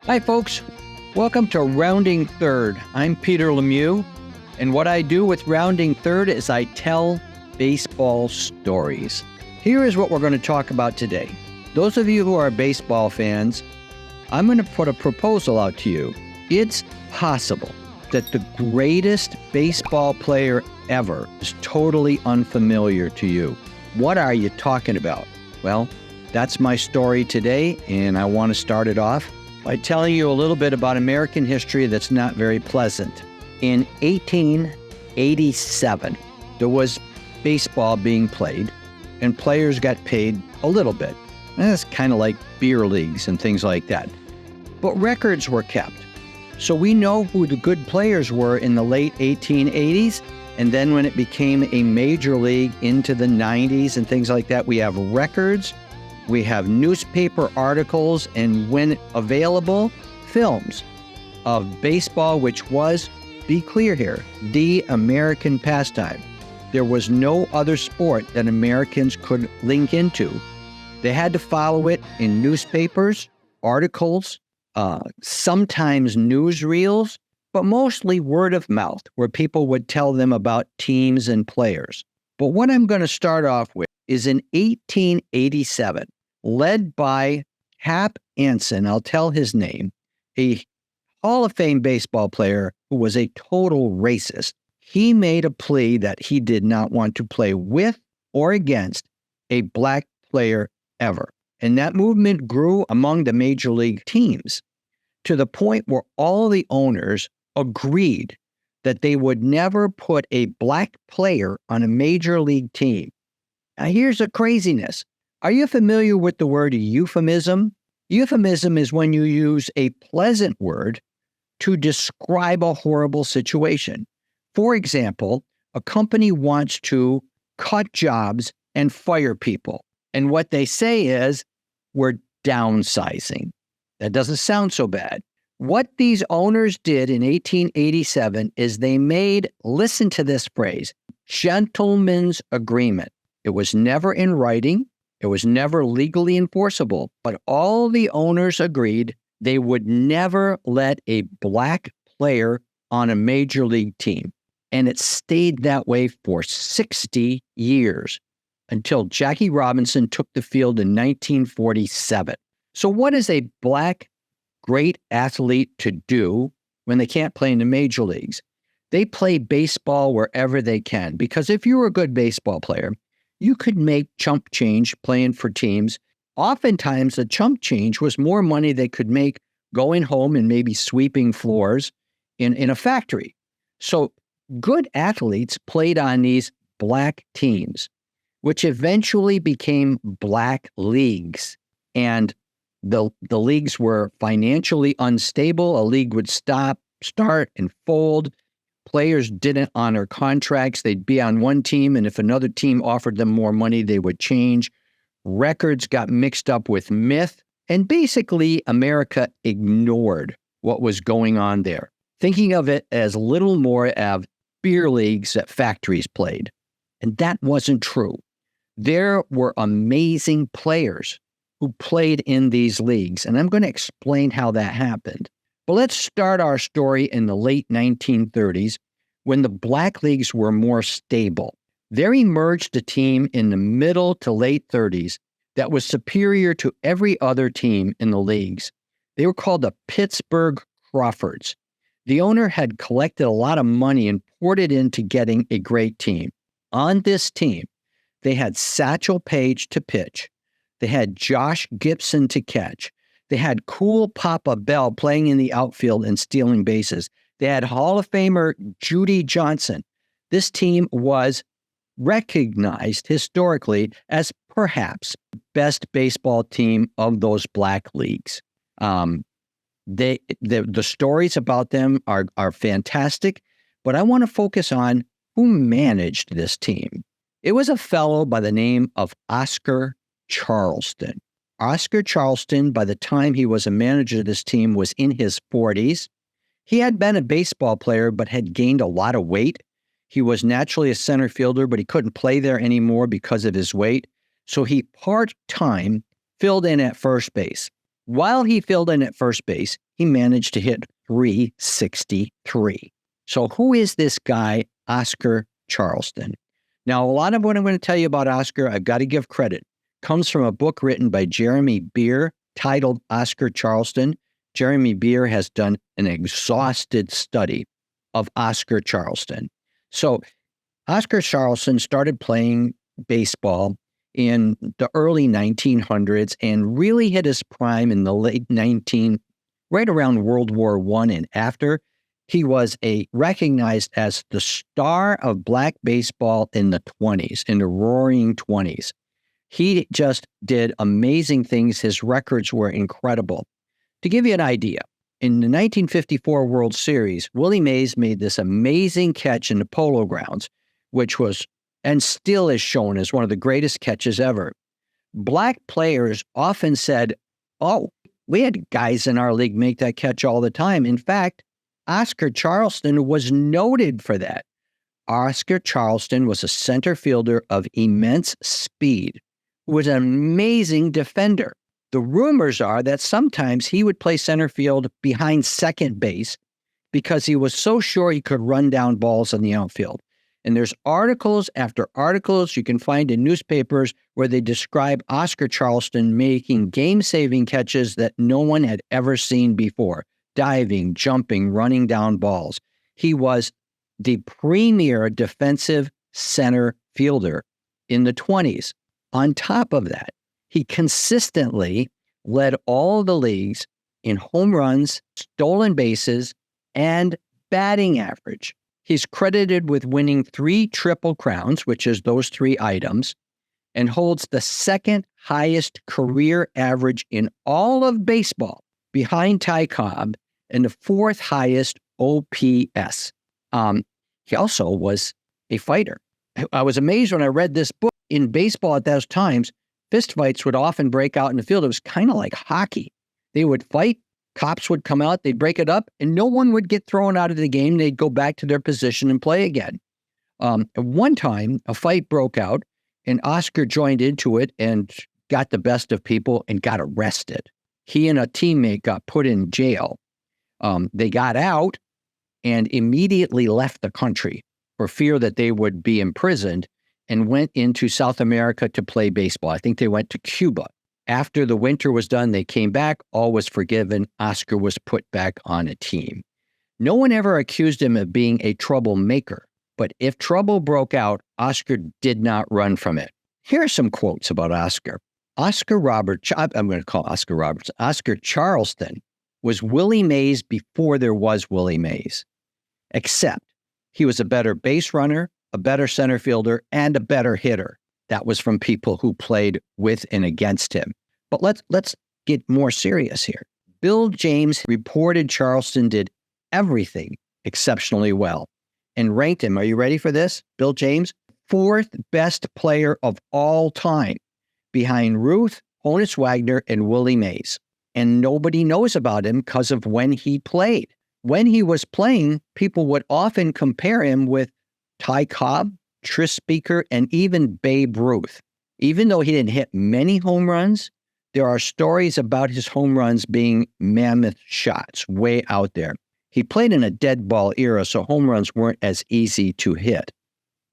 Hi, folks. Welcome to Rounding Third. I'm Peter Lemieux, and what I do with Rounding Third is I tell baseball stories. Here is what we're going to talk about today. Those of you who are baseball fans, I'm going to put a proposal out to you. It's possible that the greatest baseball player ever is totally unfamiliar to you. What are you talking about? Well, that's my story today, and I want to start it off by telling you a little bit about American history that's not very pleasant. In 1887, there was baseball being played, and players got paid a little bit. That's kind of like beer leagues and things like that. But records were kept. So we know who the good players were in the late 1880s, and then when it became a major league into the 90s and things like that, we have records. We have newspaper articles, and when available, films of baseball, which was, be clear here, the American pastime. There was no other sport that Americans could link into. They had to follow it in newspapers, articles, sometimes newsreels, but mostly word of mouth, where people would tell them about teams and players. But what I'm going to start off with is in 1887. Led by Hap Anson, I'll tell his name, a Hall of Fame baseball player who was a total racist. He made a plea that he did not want to play with or against a black player ever. And that movement grew among the major league teams to the point where all the owners agreed that they would never put a black player on a major league team. Now, here's the craziness. Are you familiar with the word euphemism? Euphemism is when you use a pleasant word to describe a horrible situation. For example, a company wants to cut jobs and fire people. And what they say is, we're downsizing. That doesn't sound so bad. What these owners did in 1887 is they made, listen to this phrase, gentleman's agreement. It was never in writing. It was never legally enforceable, but all the owners agreed they would never let a black player on a major league team. And it stayed that way for 60 years until Jackie Robinson took the field in 1947. So what is a black great athlete to do when they can't play in the major leagues? They play baseball wherever they can, because if you were a good baseball player, you could make chump change playing for teams. Oftentimes, the chump change was more money they could make going home and maybe sweeping floors in a factory. So good athletes played on these black teams, which eventually became black leagues. And the leagues were financially unstable. A league would start, and fold. Players didn't honor contracts. They'd be on one team, and if another team offered them more money, they would change. Records got mixed up with myth, and basically America ignored what was going on there, thinking of it as little more of beer leagues that factories played. And that wasn't true. There were amazing players who played in these leagues, and I'm going to explain how that happened. But let's start our story in the late 1930s when the black leagues were more stable. There emerged a team in the middle to late 30s that was superior to every other team in the leagues. They were called the Pittsburgh Crawfords. The owner had collected a lot of money and poured it into getting a great team. On this team, they had Satchel Paige to pitch. They had Josh Gibson to catch. They had Cool Papa Bell playing in the outfield and stealing bases. They had Hall of Famer Judy Johnson. This team was recognized historically as perhaps the best baseball team of those black leagues. The stories about them are fantastic, but I want to focus on who managed this team. It was a fellow by the name of Oscar Charleston. Oscar Charleston, by the time he was a manager of this team, was in his 40s. He had been a baseball player, but had gained a lot of weight. He was naturally a center fielder, but he couldn't play there anymore because of his weight. So he part-time filled in at first base. While he filled in at first base, he managed to hit 363. So who is this guy, Oscar Charleston? Now, a lot of what I'm going to tell you about Oscar, I've got to give credit, comes from a book written by Jeremy Beer titled Oscar Charleston. Jeremy Beer has done an exhaustive study of Oscar Charleston. So Oscar Charleston started playing baseball in the early 1900s and really hit his prime in the right around World War I and after. He was recognized as the star of black baseball in the 20s, in the roaring 20s. He just did amazing things. His records were incredible. To give you an idea, in the 1954 World Series, Willie Mays made this amazing catch in the Polo Grounds, which was, and still is shown as one of the greatest catches ever. Black players often said, oh, we had guys in our league make that catch all the time. In fact, Oscar Charleston was noted for that. Oscar Charleston was a center fielder of immense speed, who was an amazing defender. The rumors are that sometimes he would play center field behind second base because he was so sure he could run down balls in the outfield. And there's articles after articles you can find in newspapers where they describe Oscar Charleston making game-saving catches that no one had ever seen before. Diving, jumping, running down balls. He was the premier defensive center fielder in the 20s. On top of that, he consistently led all the leagues in home runs, stolen bases, and batting average. He's credited with winning 3 Triple Crowns, which is those 3 items, and holds the second highest career average in all of baseball, behind Ty Cobb, and the 4th highest OPS. He also was a fighter. I was amazed when I read this book. In baseball at those times, fistfights would often break out in the field. It was kind of like hockey. They would fight, cops would come out, they'd break it up, and no one would get thrown out of the game. They'd go back to their position and play again. At one time, a fight broke out, and Oscar joined into it and got the best of people and got arrested. He and a teammate got put in jail. They got out and immediately left the country for fear that they would be imprisoned and went into South America to play baseball. I think they went to Cuba. After the winter was done, they came back. All was forgiven. Oscar was put back on a team. No one ever accused him of being a troublemaker, but if trouble broke out, Oscar did not run from it. Here are some quotes about Oscar. Oscar Charleston was Willie Mays before there was Willie Mays, except he was a better base runner, a better center fielder, and a better hitter. That was from people who played with and against him. But let's get more serious here. Bill James reported Charleston did everything exceptionally well and ranked him, are you ready for this? Bill James, 4th best player of all time, behind Ruth, Honus Wagner, and Willie Mays. And nobody knows about him because of when he played. When he was playing, people would often compare him with Ty Cobb, Tris Speaker, and even Babe Ruth. Even though he didn't hit many home runs, there are stories about his home runs being mammoth shots way out there. He played in a dead ball era, so home runs weren't as easy to hit.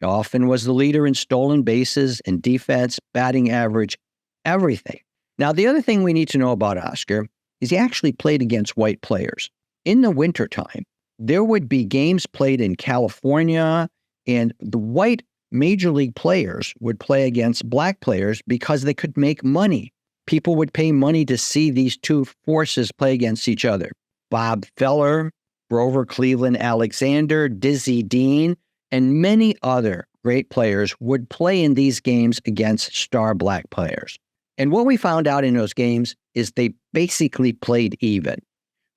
He often was the leader in stolen bases and defense, batting average, everything. Now, the other thing we need to know about Oscar is he actually played against white players. In the wintertime, there would be games played in California, and the white major league players would play against black players because they could make money. People would pay money to see these two forces play against each other. Bob Feller, Grover Cleveland Alexander, Dizzy Dean, and many other great players would play in these games against star black players. And what we found out in those games is they basically played even.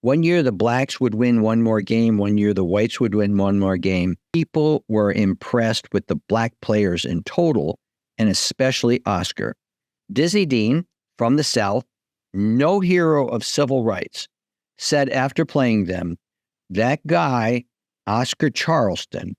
One year the blacks would win one more game, one year the whites would win one more game. People were impressed with the black players in total, and especially Oscar. Dizzy Dean, from the South, no hero of civil rights, said after playing them, that guy, Oscar Charleston,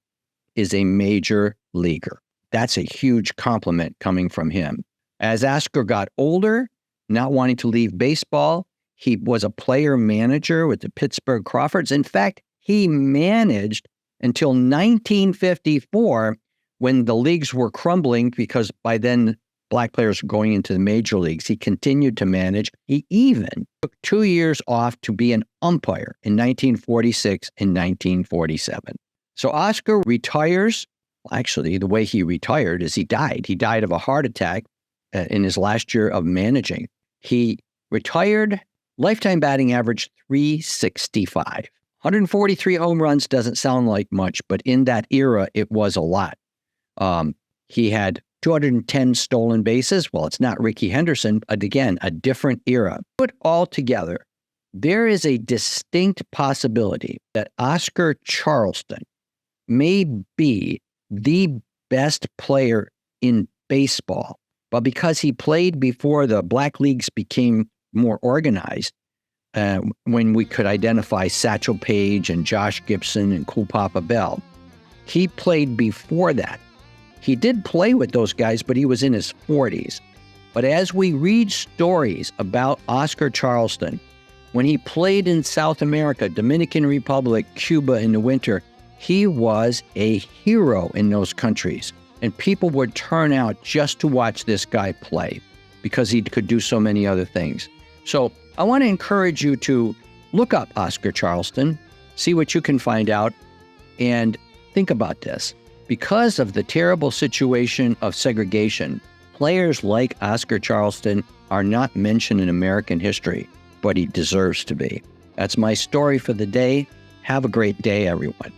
is a major leaguer. That's a huge compliment coming from him. As Oscar got older, not wanting to leave baseball, He was a player manager with the Pittsburgh Crawfords. In fact, he managed until 1954 when the leagues were crumbling because by then Black players were going into the major leagues. He continued to manage. He even took 2 years off to be an umpire in 1946 and 1947. So Oscar retires. Actually, the way he retired is he died. He died of a heart attack in his last year of managing. He retired, lifetime batting average 365. 143 home runs doesn't sound like much, but in that era, it was a lot. He had 210 stolen bases. Well, it's not Rickey Henderson, but again, a different era. Put all together, there is a distinct possibility that Oscar Charleston may be the best player in baseball. But because he played before the Black leagues became more organized, when we could identify Satchel Paige and Josh Gibson and Cool Papa Bell, he played before that. He did play with those guys, but he was in his 40s. But as we read stories about Oscar Charleston, when he played in South America, Dominican Republic, Cuba in the winter, he was a hero in those countries. And people would turn out just to watch this guy play because he could do so many other things. So I want to encourage you to look up Oscar Charleston, see what you can find out, and think about this. Because of the terrible situation of segregation, players like Oscar Charleston are not mentioned in American history, but he deserves to be. That's my story for the day. Have a great day, everyone.